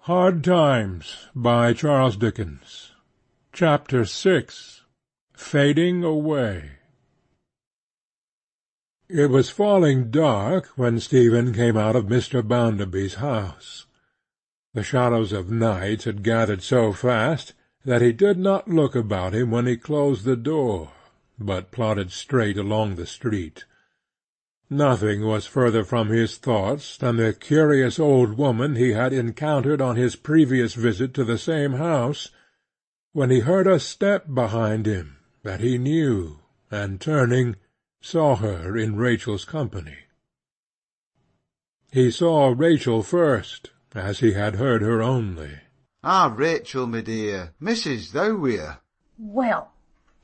Hard Times, by Charles Dickens. Chapter 6. Fading Away. It was falling dark when Stephen came out of Mr. Bounderby's house. The shadows of night had gathered so fast that he did not look about him when he closed the door, but plodded straight along the street. Nothing was further from his thoughts than the curious old woman he had encountered on his previous visit to the same house, when he heard a step behind him that he knew, and turning, saw her in Rachel's company. He saw Rachel first, as he had heard her only. "Ah, Rachel, my dear, Mrs. thou here." "Well,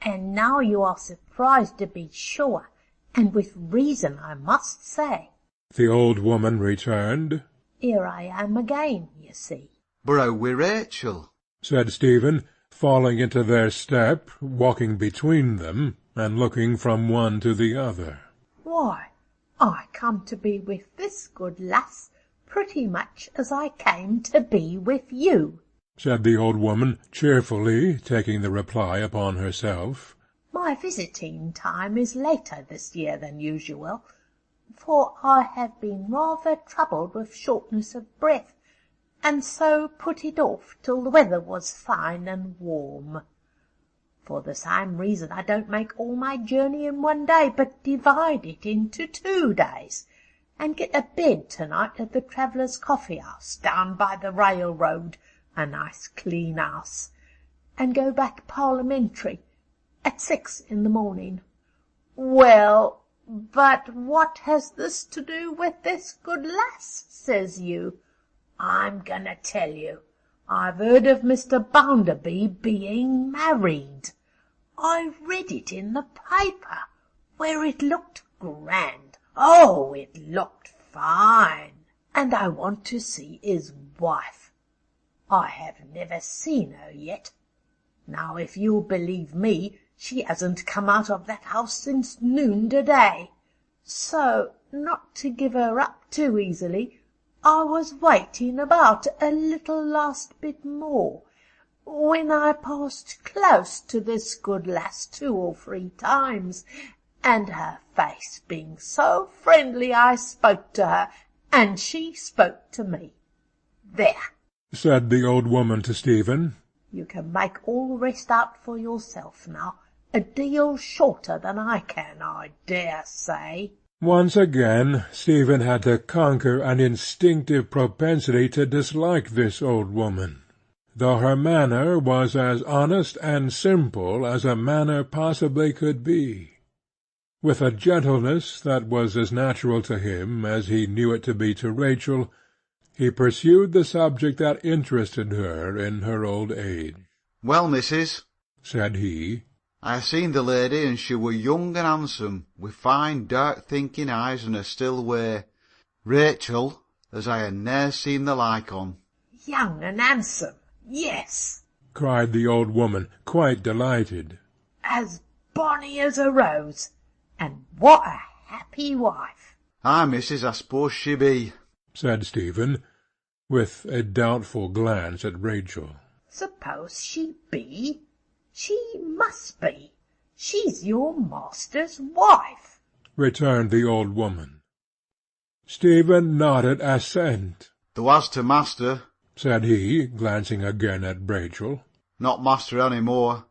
and now you are surprised to be sure, and with reason, I must say," the old woman returned. "Here I am again, you see." "But how wi' Rachel?" said Stephen, falling into their step, walking between them, and looking from one to the other. "Why, I come to be with this good lass pretty much as I came to be with you," said the old woman, cheerfully, taking the reply upon herself. "My visiting time is later this year than usual, for I have been rather troubled with shortness of breath, and so put it off till the weather was fine and warm. For the same reason I don't make all my journey in one day, but divide it into 2 days, and get a bed to-night at the Travellers' Coffee-house down by the railroad, a nice clean house, and go back Parliamentary at 6 in the morning. Well, but what has this to do with this good lass, says you? I'm going to tell you. I've heard of Mr. Bounderby being married. I read it in the paper, where it looked grand. Oh, it looked fine. And I want to see his wife. I have never seen her yet. Now, if you'll believe me, she hasn't come out of that house since noon to-day. So, not to give her up too easily, I was waiting about a little last bit more, when I passed close to this good lass 2 or 3 times, and her face being so friendly I spoke to her, and she spoke to me. There," said the old woman to Stephen. "You can make all the rest out for yourself now, a deal shorter than I can, I dare say." Once again Stephen had to conquer an instinctive propensity to dislike this old woman, though her manner was as honest and simple as a manner possibly could be. With a gentleness that was as natural to him as he knew it to be to Rachel, he pursued the subject that interested her in her old age. "Well, missus," said he, "I seen the lady, and she were young and handsome, with fine dark thinking eyes and a still way. Rachel, as I had ne'er seen the like on." "Young and handsome, yes," cried the old woman, quite delighted. "as bonny as a rose, and what a happy wife." "Aye, missus, I suppose she be," said Stephen, with a doubtful glance at Rachel. "Suppose she be? She must be. She's your master's wife," returned the old woman. Stephen nodded assent. "Though as to master," said he, glancing again at Rachel, "not master any more.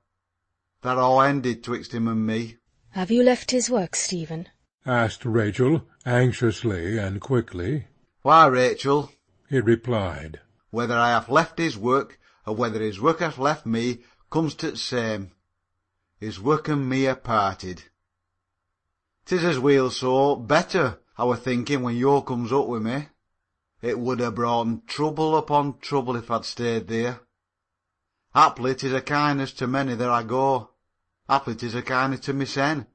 That all ended twixt him and me." "Have you left his work, Stephen?" asked Rachel, anxiously and quickly. "Why, Rachel," he replied, "whether I have left his work, or whether his work hath left me, comes to the same. His work and me are parted. 'Tis as well so, better, I were thinking when yo comes up with me. It would ha' brought trouble upon trouble if I'd stayed there. Haply 'tis a kindness to many that I go. Haply 'tis a kindness to mysen.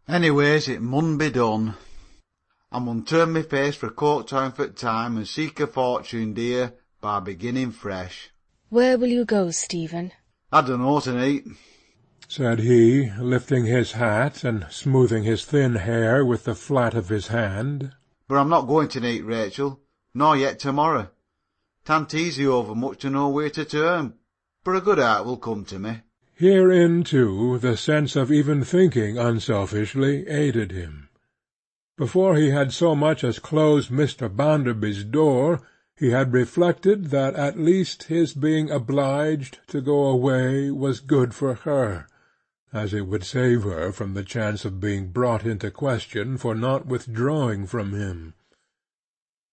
Anyways, it mun be done. I mun turn my face for Coketown for time, and seek a fortune dear by beginning fresh." "Where will you go, Stephen?" "I dunno to-neat," said he, lifting his hat and smoothing his thin hair with the flat of his hand. "but I'm not going to-neat, Rachel, nor yet to-morrow. 'Tan't easy overmuch to know where to turn, but a good heart will come to me." Herein, too, the sense of even thinking unselfishly aided him. Before he had so much as closed Mr. Bounderby's door, he had reflected that at least his being obliged to go away was good for her, as it would save her from the chance of being brought into question for not withdrawing from him.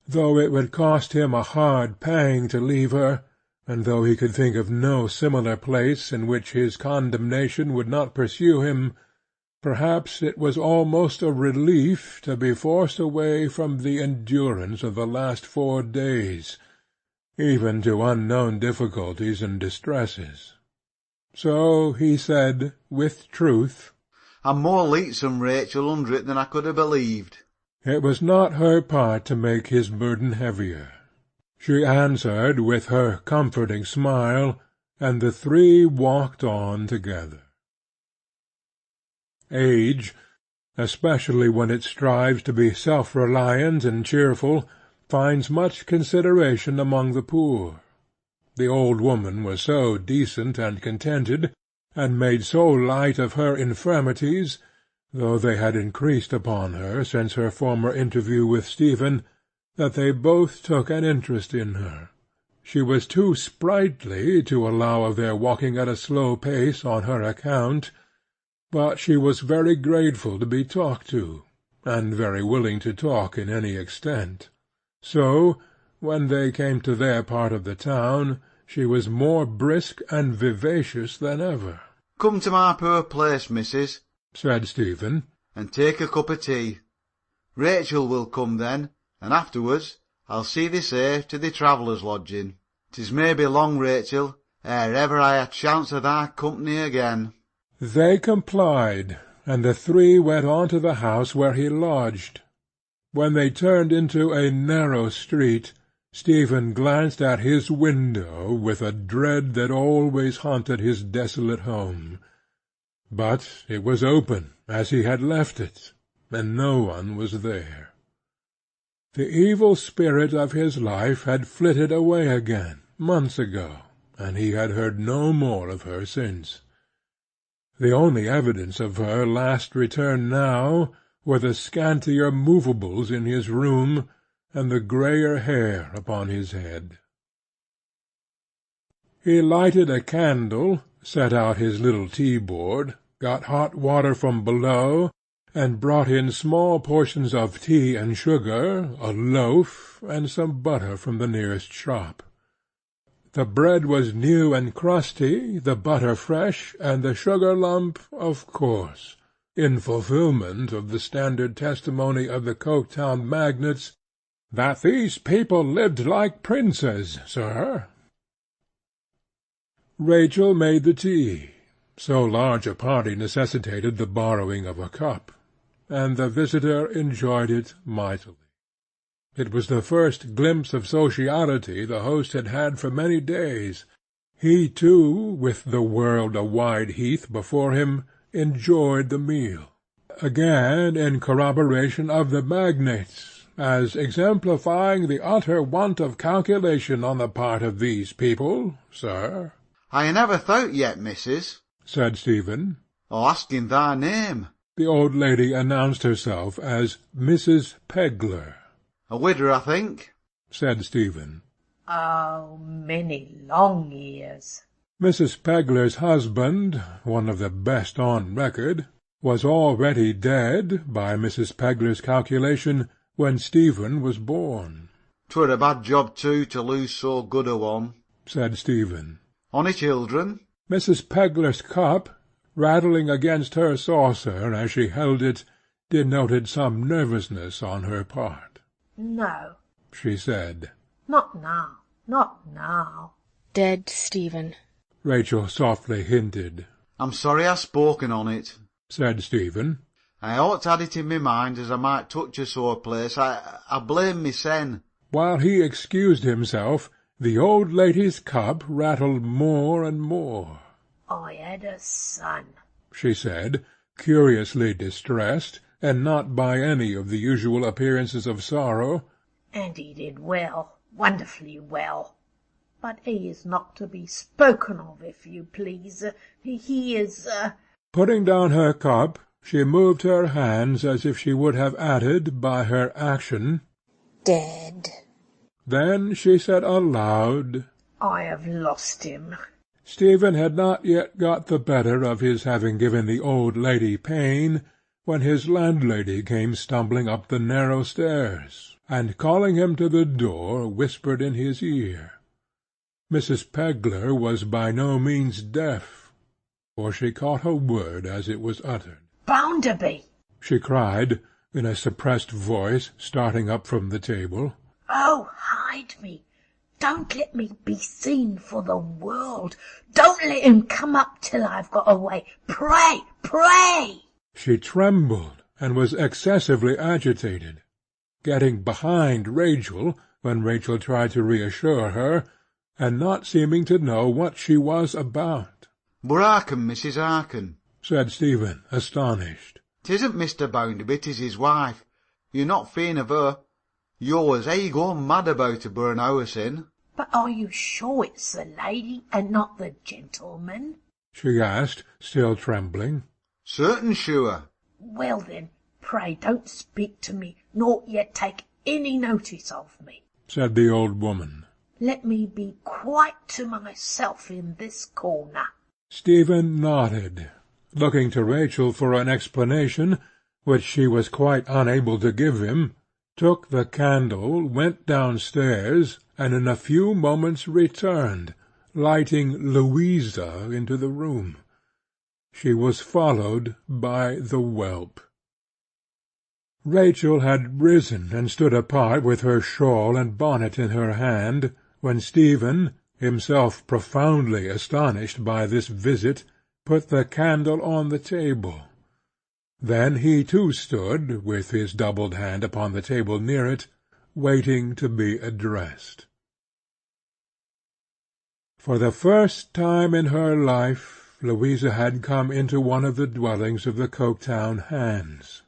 Though it would cost him a hard pang to leave her, and though he could think of no similar place in which his condemnation would not pursue him, perhaps it was almost a relief to be forced away from the endurance of the last 4 days, even to unknown difficulties and distresses. So he said, with truth, "I'm more leetsome, Rachel, under it than I could have believed." It was not her part to make his burden heavier. She answered with her comforting smile, and the three walked on together. Age, especially when it strives to be self-reliant and cheerful, finds much consideration among the poor. The old woman was so decent and contented, and made so light of her infirmities, though they had increased upon her since her former interview with Stephen, that they both took an interest in her. She was too sprightly to allow of their walking at a slow pace on her account, but she was very grateful to be talked to, and very willing to talk in any extent. So, when they came to their part of the town, she was more brisk and vivacious than ever. "Come to my poor place, missus," said Stephen, "and take a cup of tea. Rachel will come then, and afterwards I'll see thee safe to the travellers' lodging. 'Tis maybe long, Rachel, ere ever I ha' chance of thy company again." They complied, and the three went on to the house where he lodged. When they turned into a narrow street, Stephen glanced at his window with a dread that always haunted his desolate home. But it was open, as he had left it, and no one was there. The evil spirit of his life had flitted away again, months ago, and he had heard no more of her since. The only evidence of her last return now were the scantier movables in his room, and the greyer hair upon his head. He lighted a candle, set out his little tea-board, got hot water from below, and brought in small portions of tea and sugar, a loaf, and some butter from the nearest shop. The bread was new and crusty, the butter fresh, and the sugar lump, of course, in fulfilment of the standard testimony of the Coketown magnates, that these people lived like princes, sir. Rachel made the tea. So large a party necessitated the borrowing of a cup, and the visitor enjoyed it mightily. It was the first glimpse of sociality the host had had for many days. He, too, with the world a wide heath before him, enjoyed the meal, again in corroboration of the magnates, as exemplifying the utter want of calculation on the part of these people, sir. "I never thought yet, missus," said Stephen, "o' asking thy name." The old lady announced herself as Mrs. Pegler. "A widder, I think," said Stephen. "Oh, many long years." Mrs. Pegler's husband, one of the best on record, was already dead, by Mrs. Pegler's calculation, when Stephen was born. "'Twere a bad job, too, to lose so good a one," said Stephen. "Onny children?" Mrs. Pegler's cup, rattling against her saucer as she held it, denoted some nervousness on her part. "No," she said. "Not now, not now." Dead, Stephen. Rachel softly hinted. "I'm sorry I've spoken on it," said Stephen. "I ought to had it in my mind as I might touch a sore place. I blame mysen." While he excused himself, the old lady's cup rattled more and more. "I had a son," she said, curiously distressed, and not by any of the usual appearances of sorrow. "and he did well, wonderfully well. But he is not to be spoken of, if you please. He is, Putting down her cup, she moved her hands as if she would have added, by her action, Dead. Then she said aloud, I have lost him. Stephen had not yet got the better of his having given the old lady pain, when his landlady came stumbling up the narrow stairs, and, calling him to the door, whispered in his ear. Mrs. Pegler was by no means deaf, for she caught a word as it was uttered. Bounderby! She cried, in a suppressed voice, starting up from the table. Oh, hide me! Don't let me be seen for the world! Don't let him come up till I've got away! Pray, pray! She trembled, and was excessively agitated, getting behind Rachel, when Rachel tried to reassure her, and not seeming to know what she was about. But hearken, Mrs. Hearken, said Stephen, astonished. 'Tisn't Mr. Bounderby, 'tis his wife. You're not fearing of her. You're as he gone mad about her for an hour sin. But are you sure it's the lady and not the gentleman? She asked, still trembling. Certain sure. Well then, pray don't speak to me, nor yet take any notice of me, said the old woman. Let me be quite to myself in this corner. Stephen nodded, looking to Rachel for an explanation, which she was quite unable to give him, took the candle, went downstairs, and in a few moments returned, lighting Louisa into the room. She was followed by the whelp. Rachel had risen and stood apart with her shawl and bonnet in her hand, when Stephen, himself profoundly astonished by this visit, put the candle on the table. Then he too stood, with his doubled hand upon the table near it, waiting to be addressed. For the first time in her life, Louisa had come into one of the dwellings of the Coketown hands.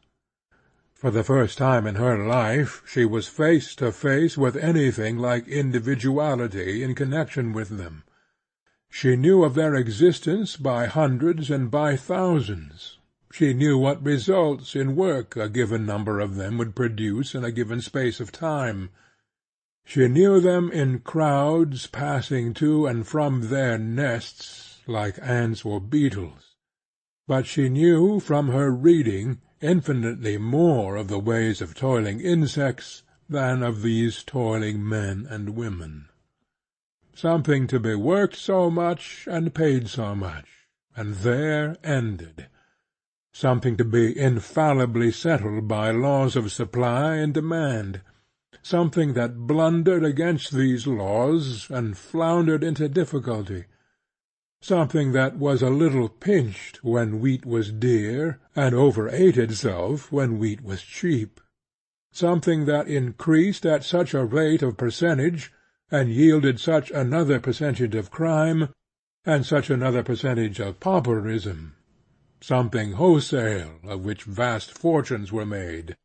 For the first time in her life she was face to face with anything like individuality in connection with them. She knew of their existence by hundreds and by thousands. She knew what results in work a given number of them would produce in a given space of time. She knew them in crowds passing to and from their nests, like ants or beetles. But she knew from her reading infinitely more of the ways of toiling insects than of these toiling men and women. Something to be worked so much and paid so much, and there ended. Something to be infallibly settled by laws of supply and demand. Something that blundered against these laws and floundered into difficulty. Something that was a little pinched when wheat was dear, and overate itself when wheat was cheap. Something that increased at such a rate of percentage, and yielded such another percentage of crime, and such another percentage of pauperism. Something wholesale, of which vast fortunes were made.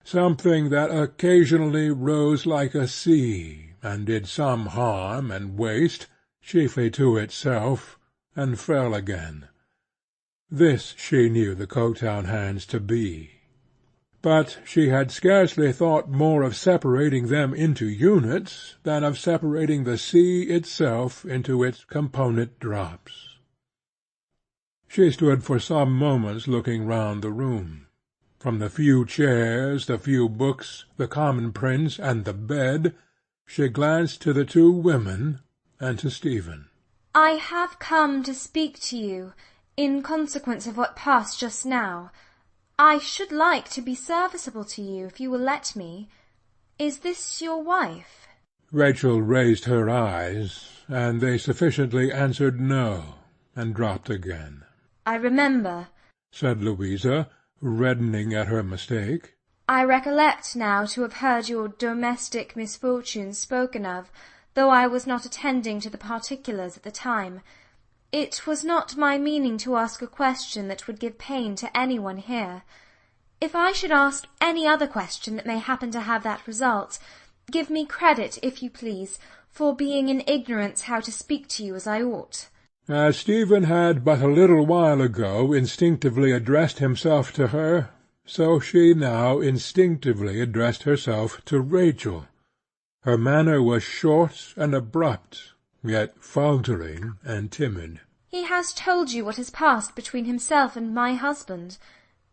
Something that occasionally rose like a sea, and did some harm and waste, chiefly to itself, and fell again. This she knew the Coketown hands to be. But she had scarcely thought more of separating them into units than of separating the sea itself into its component drops. She stood for some moments looking round the room. From the few chairs, the few books, the common prints, and the bed, she glanced to the two women and to Stephen. I have come to speak to you in consequence of what passed just now. I should like to be serviceable to you, if you will let me. Is this your wife? Rachel raised her eyes, and they sufficiently answered no, and dropped again. I remember, said Louisa, reddening at her mistake. I recollect now to have heard your domestic misfortunes spoken of, though I was not attending to the particulars at the time. It was not my meaning to ask a question that would give pain to any one here. If I should ask any other question that may happen to have that result, give me credit, if you please, for being in ignorance how to speak to you as I ought. As Stephen had but a little while ago instinctively addressed himself to her, so she now instinctively addressed herself to Rachel. Her manner was short and abrupt, yet faltering and timid. He has told you what has passed between himself and my husband.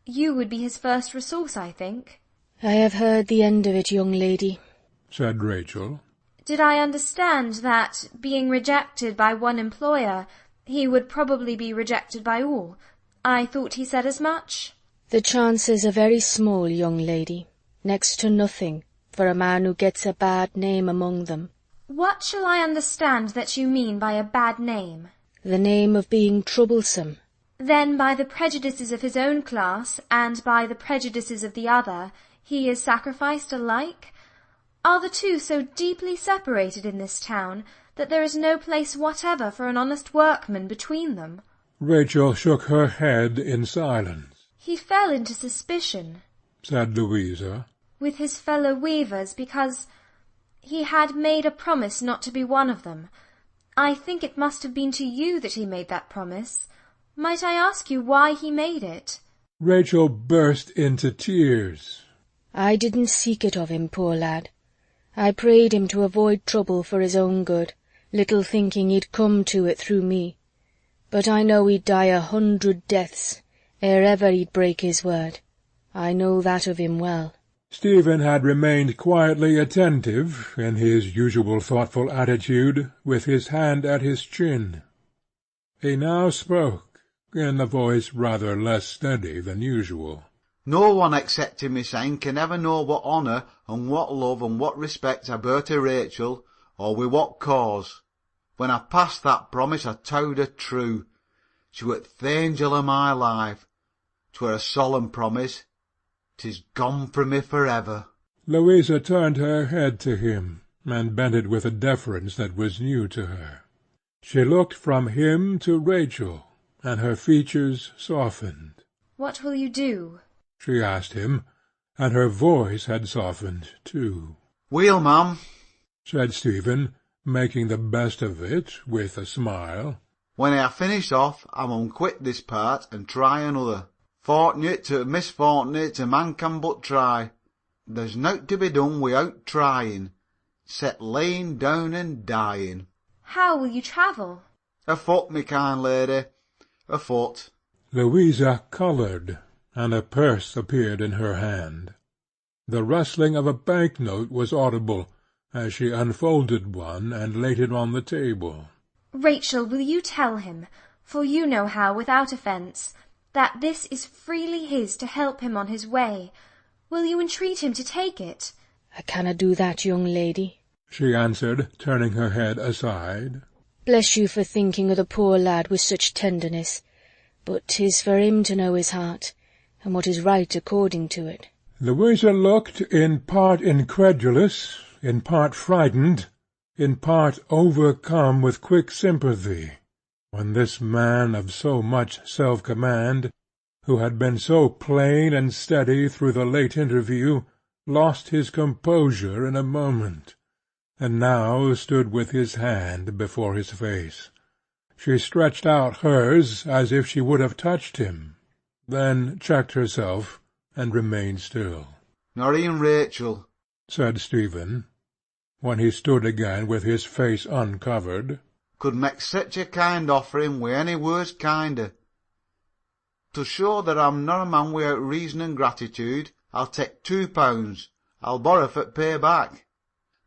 You would be his first resource, I think. I have heard the end of it, young lady, said Rachel. Did I understand that, being rejected by one employer, he would probably be rejected by all? I thought he said as much. The chances are very small, young lady, next to nothing, for a man who gets a bad name among them. What shall I understand that you mean by a bad name? The name of being troublesome. Then by the prejudices of his own class, and by the prejudices of the other, he is sacrificed alike? Are the two so deeply separated in this town that there is no place whatever for an honest workman between them? Rachel shook her head in silence. He fell into suspicion, said Louisa, with his fellow weavers, because he had made a promise not to be one of them. I think it must have been to you that he made that promise. Might I ask you why he made it? Rachel burst into tears. I didn't seek it of him, poor lad. I prayed him to avoid trouble for his own good, little thinking he'd come to it through me. But I know he'd die 100 deaths, ere ever he'd break his word. I know that of him well. Stephen had remained quietly attentive, in his usual thoughtful attitude, with his hand at his chin. He now spoke, in a voice rather less steady than usual. No one excepting me saying can ever know what honour and what love and what respect I bear to Rachel, or with what cause. When I passed that promise I towed her true. She were th' angel of my life. 'Twere a solemn promise. 'Tis gone from me for ever. Louisa turned her head to him, and bent it with a deference that was new to her. She looked from him to Rachel, and her features softened. What will you do? She asked him, and her voice had softened too. Weel, ma'am, said Stephen, making the best of it, with a smile. When I have finished off, I mun quit this part and try another. Fort'nate to misfort'nate a man can but try. There's nowt to be done without trying, 'cept laying down and dying. How will you travel? Afoot, me kind lady, afoot. Louisa coloured, and a purse appeared in her hand. The rustling of a bank-note was audible, as she unfolded one and laid it on the table. Rachel, will you tell him, for you know how, without offence, that this is freely his to help him on his way? Will you entreat him to take it? I cannot do that, young lady, she answered, turning her head aside. Bless you for thinking of the poor lad with such tenderness, but 'tis for him to know his heart, and what is right according to it. Louisa looked in part incredulous, in part frightened, in part overcome with quick sympathy, when this man of so much self-command, who had been so plain and steady through the late interview, lost his composure in a moment, and now stood with his hand before his face. She stretched out hers as if she would have touched him, then checked herself, and remained still. Nor e'en Rachel, said Stephen, when he stood again with his face uncovered, could make such a kind offering wi' any words kinder. To show that I'm not a man without reason and gratitude, I'll take £2. I'll borrow for pay back.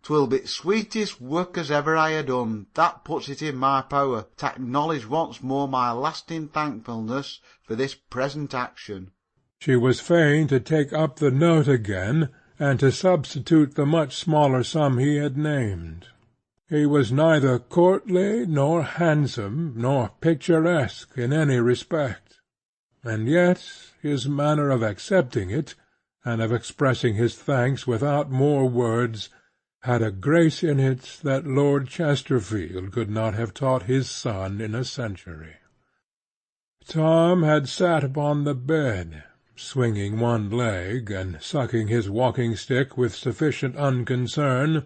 'Twill be sweetest work as ever I ha' done. That puts it in my power to acknowledge once more my lasting thankfulness for this present action. She was fain to take up the note again, and to substitute the much smaller sum he had named. He was neither courtly, nor handsome, nor picturesque in any respect, and yet his manner of accepting it, and of expressing his thanks without more words, had a grace in it that Lord Chesterfield could not have taught his son in a century. Tom had sat upon the bed, swinging one leg, and sucking his walking-stick with sufficient unconcern,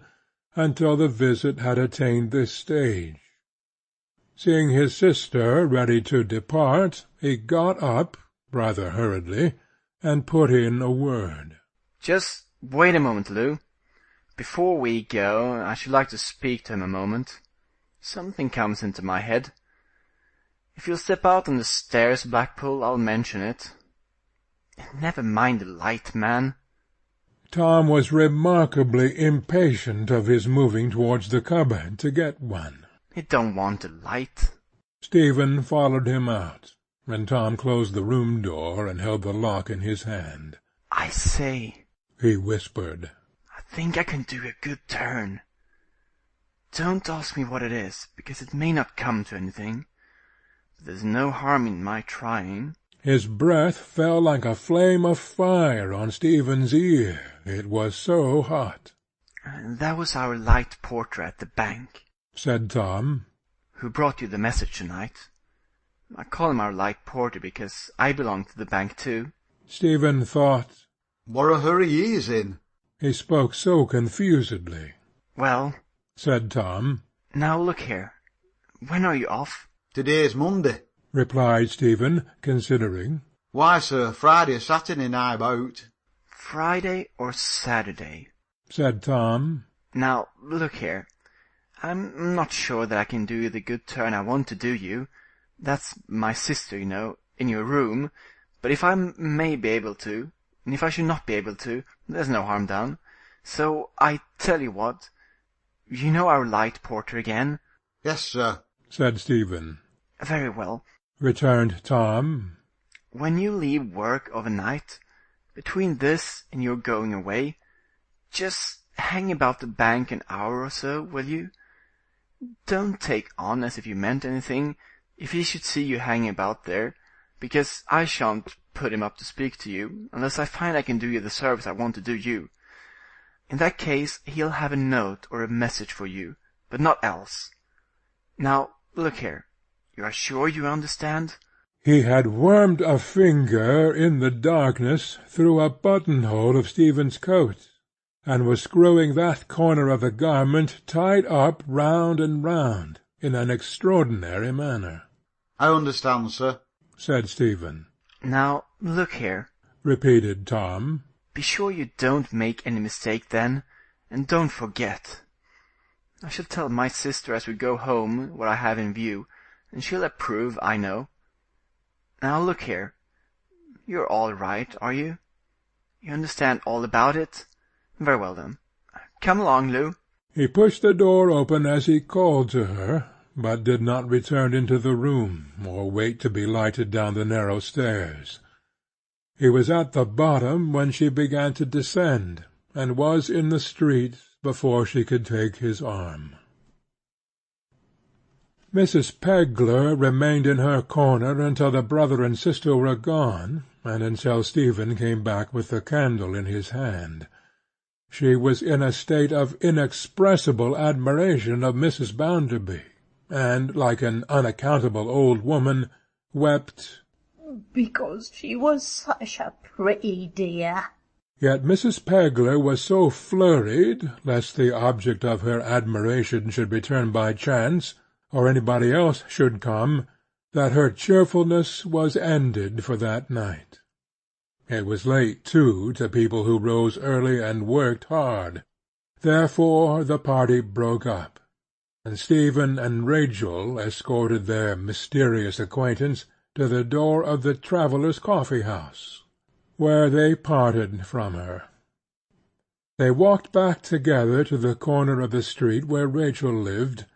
until the visit had attained this stage. Seeing his sister ready to depart, he got up, rather hurriedly, and put in a word. Just wait a moment, Lou. Before we go, I should like to speak to him a moment. Something comes into my head. If you'll step out on the stairs, Blackpool, I'll mention it. Never mind the light, man. Tom was remarkably impatient of his moving towards the cupboard to get one. It don't want a light. Stephen followed him out, and Tom closed the room door and held the lock in his hand. I say, he whispered, I think I can do a good turn. Don't ask me what it is, because it may not come to anything. But there's no harm in my trying. His breath fell like a flame of fire on Stephen's ear. It was so hot. That was our light porter at the bank, said Tom, who brought you the message tonight. I call him our light porter because I belong to the bank too. Stephen thought, what a hurry he is in. He spoke so confusedly. Well, said Tom, now look here. When are you off? Today's Monday, replied Stephen, considering. Why, sir, Friday or Saturday nigh about. Friday or Saturday, said Tom. Now, look here. I'm not sure that I can do you the good turn I want to do you. That's my sister, you know, in your room. But if I may be able to, and if I should not be able to, there's no harm done. So I tell you what, you know our light porter again? Yes, sir, said Stephen. Very well, returned Tom. When you leave work of a night, between this and your going away, just hang about the bank an hour or so, will you? Don't take on as if you meant anything, if he should see you hanging about there, because I shan't put him up to speak to you, unless I find I can do you the service I want to do you. In that case, he'll have a note or a message for you, but not else. Now, look here. You are sure you understand? He had wormed a finger in the darkness through a buttonhole of Stephen's coat, and was screwing that corner of the garment tight up round and round, in an extraordinary manner. I understand, sir, said Stephen. Now, look here, repeated Tom. Be sure you don't make any mistake then, and don't forget. I shall tell my sister as we go home what I have in view, and she'll approve, I know. Now look here. You're all right, are you? You understand all about it? Very well then. Come along, Lou. He pushed the door open as he called to her, but did not return into the room, or wait to be lighted down the narrow stairs. He was at the bottom when she began to descend, and was in the street before she could take his arm. Mrs. Pegler remained in her corner until the brother and sister were gone, and until Stephen came back with the candle in his hand. She was in a state of inexpressible admiration of Mrs. Bounderby, and, like an unaccountable old woman, wept, because she was such a pretty dear. Yet Mrs. Pegler was so flurried, lest the object of her admiration should return by chance, or anybody else should come, that her cheerfulness was ended for that night. It was late, too, to people who rose early and worked hard. Therefore the party broke up, and Stephen and Rachel escorted their mysterious acquaintance to the door of the travellers' coffee-house, where they parted from her. They walked back together to the corner of the street where Rachel lived,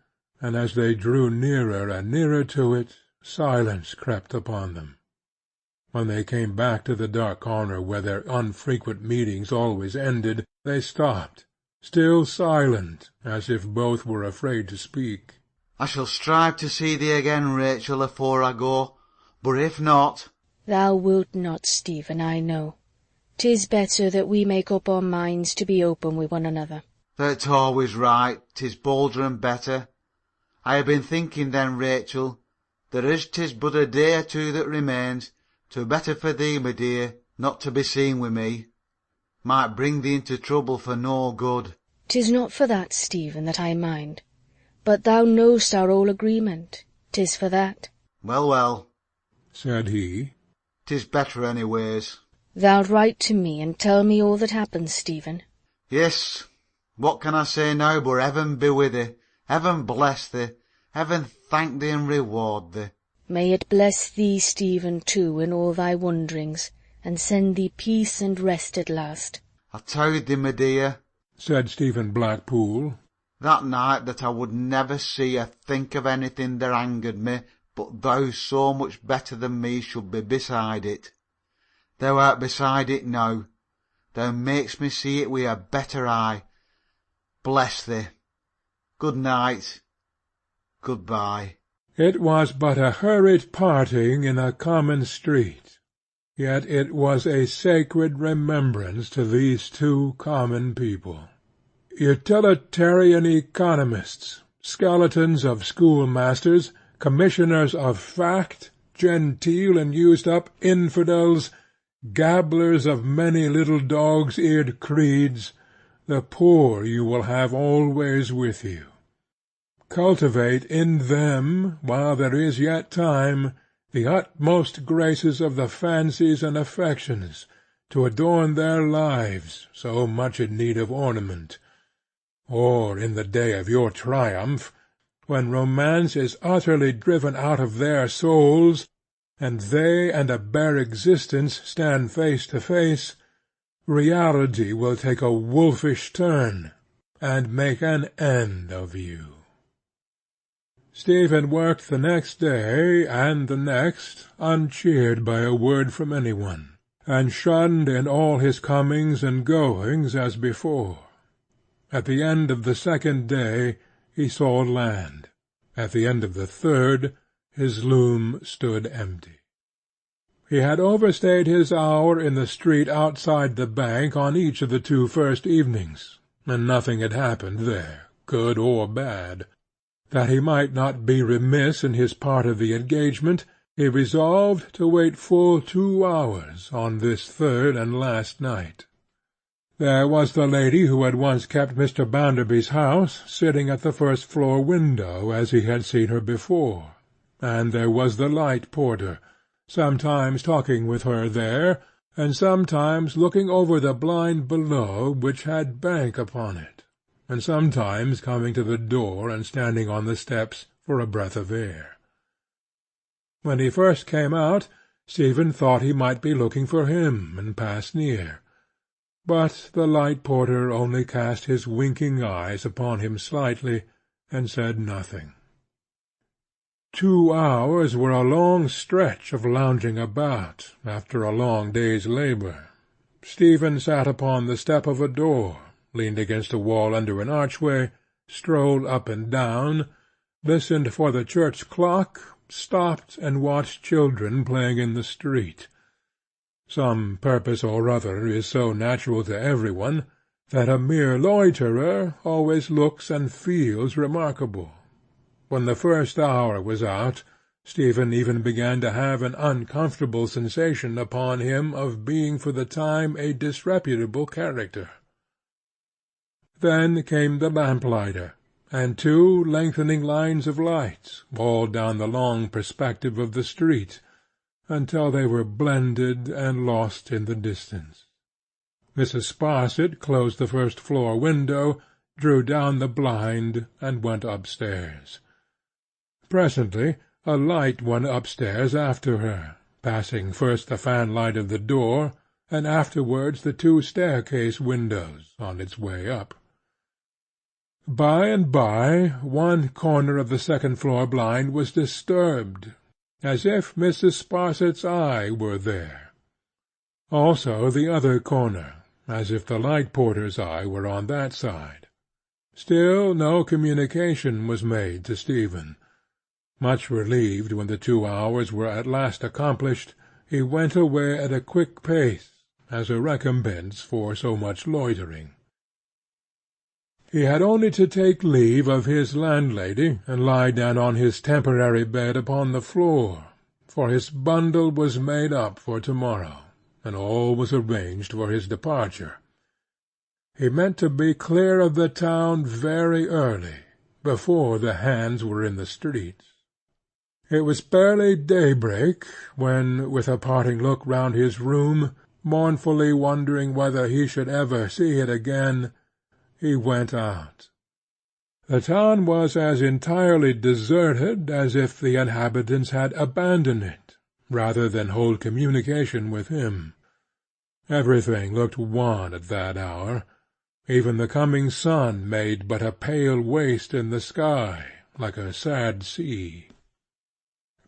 and as they drew nearer and nearer to it, silence crept upon them. When they came back to the dark corner where their unfrequent meetings always ended, they stopped, still silent, as if both were afraid to speak. I shall strive to see thee again, Rachel, afore I go, but if not— Thou wilt not, Stephen, I know. 'Tis better that we make up our minds to be open with one another. That's always right, 'tis bolder and better. I have been thinking then, Rachel, that as 'tis but a day or two that remains, 'twere better for thee, my dear, not to be seen with me. Might bring thee into trouble for no good. "'Tis not for that, Stephen, that I mind. But thou know'st our old agreement. 'Tis for that." "Well, well," said he. "'Tis better anyways." "Thou'lt write to me and tell me all that happens, Stephen?" "Yes. What can I say now but heaven be with thee, heaven bless thee, heaven thank thee and reward thee." "May it bless thee, Stephen, too, in all thy wanderings, and send thee peace and rest at last." "I told thee, my dear," said Stephen Blackpool, "that night that I would never see or think of anything that angered me, but thou so much better than me should be beside it. Thou art beside it now. Thou makes me see it with a better eye. Bless thee. Good night. Good-bye." It was but a hurried parting in a common street, yet it was a sacred remembrance to these two common people. Utilitarian economists, skeletons of schoolmasters, commissioners of fact, genteel and used-up infidels, gabblers of many little dog's-eared creeds, the poor you will have always with you. Cultivate in them, while there is yet time, the utmost graces of the fancies and affections, to adorn their lives, so much in need of ornament. Or in the day of your triumph, when romance is utterly driven out of their souls, and they and a bare existence stand face to face, reality will take a wolfish turn, and make an end of you. Stephen worked the next day, and the next, uncheered by a word from any one, and shunned in all his comings and goings as before. At the end of the second day he saw land. At the end of the third his loom stood empty. He had overstayed his hour in the street outside the bank on each of the 2 first evenings, and nothing had happened there, good or bad. That he might not be remiss in his part of the engagement, he resolved to wait full 2 hours on this third and last night. There was the lady who had once kept Mr. Bounderby's house, sitting at the first-floor window as he had seen her before, and there was the light porter, sometimes talking with her there, and sometimes looking over the blind below which had bank upon it, and sometimes coming to the door and standing on the steps for a breath of air. When he first came out, Stephen thought he might be looking for him, and passed near. But the light porter only cast his winking eyes upon him slightly, and said nothing. 2 hours were a long stretch of lounging about, after a long day's labour. Stephen sat upon the step of a door, leaned against a wall under an archway, strolled up and down, listened for the church clock, stopped and watched children playing in the street. Some purpose or other is so natural to every one, that a mere loiterer always looks and feels remarkable. When the first hour was out, Stephen even began to have an uncomfortable sensation upon him of being for the time a disreputable character. Then came the lamplighter, and 2 lengthening lines of lights, all down the long perspective of the street, until they were blended and lost in the distance. Mrs. Sparsit closed the first-floor window, drew down the blind, and went upstairs. Presently a light went upstairs after her, passing first the fanlight of the door, and afterwards the 2 staircase windows, on its way up. By and by one corner of the second-floor blind was disturbed, as if Mrs. Sparsit's eye were there. Also the other corner, as if the light-porter's eye were on that side. Still no communication was made to Stephen. Much relieved when the 2 hours were at last accomplished, he went away at a quick pace, as a recompense for so much loitering. He had only to take leave of his landlady, and lie down on his temporary bed upon the floor, for his bundle was made up for to-morrow, and all was arranged for his departure. He meant to be clear of the town very early, before the hands were in the streets. It was barely daybreak when, with a parting look round his room, mournfully wondering whether he should ever see it again, he went out. The town was as entirely deserted as if the inhabitants had abandoned it, rather than hold communication with him. Everything looked wan at that hour. Even the coming sun made but a pale waste in the sky, like a sad sea.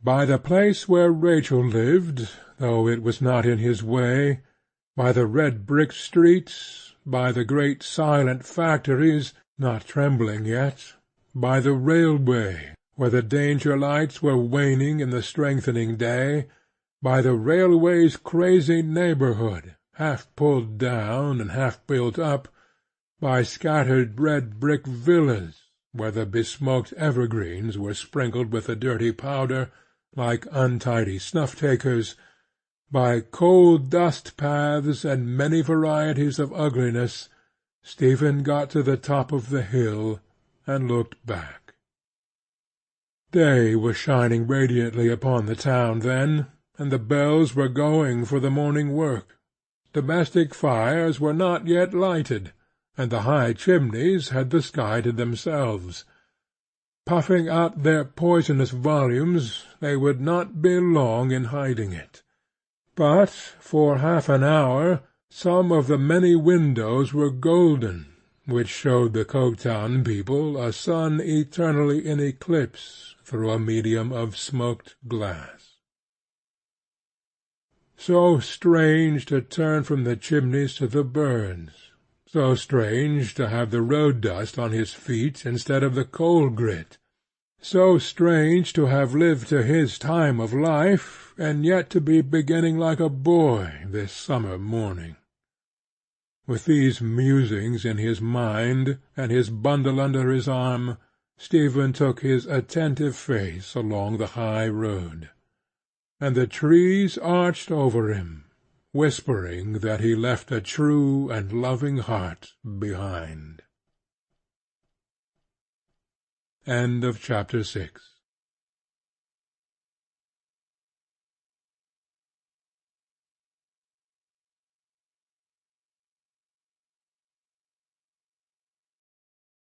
By the place where Rachel lived, though it was not in his way, by the red-brick streets, by the great silent factories, not trembling yet, by the railway, where the danger-lights were waning in the strengthening day, by the railway's crazy neighbourhood, half pulled down and half built up, by scattered red-brick villas, where the besmoked evergreens were sprinkled with a dirty powder, like untidy snuff-takers, by cold dust paths and many varieties of ugliness, Stephen got to the top of the hill and looked back. Day was shining radiantly upon the town then, and the bells were going for the morning work. Domestic fires were not yet lighted, and the high chimneys had the sky to themselves. Puffing out their poisonous volumes, they would not be long in hiding it. But for half an hour some of the many windows were golden, which showed the Coketown people a sun eternally in eclipse through a medium of smoked glass. So strange to turn from the chimneys to the birds! So strange to have the road-dust on his feet instead of the coal-grit! So strange to have lived to his time of life, and yet to be beginning like a boy this summer morning. With these musings in his mind, and his bundle under his arm, Stephen took his attentive face along the high road, and the trees arched over him, whispering that he left a true and loving heart behind. End of chapter 6.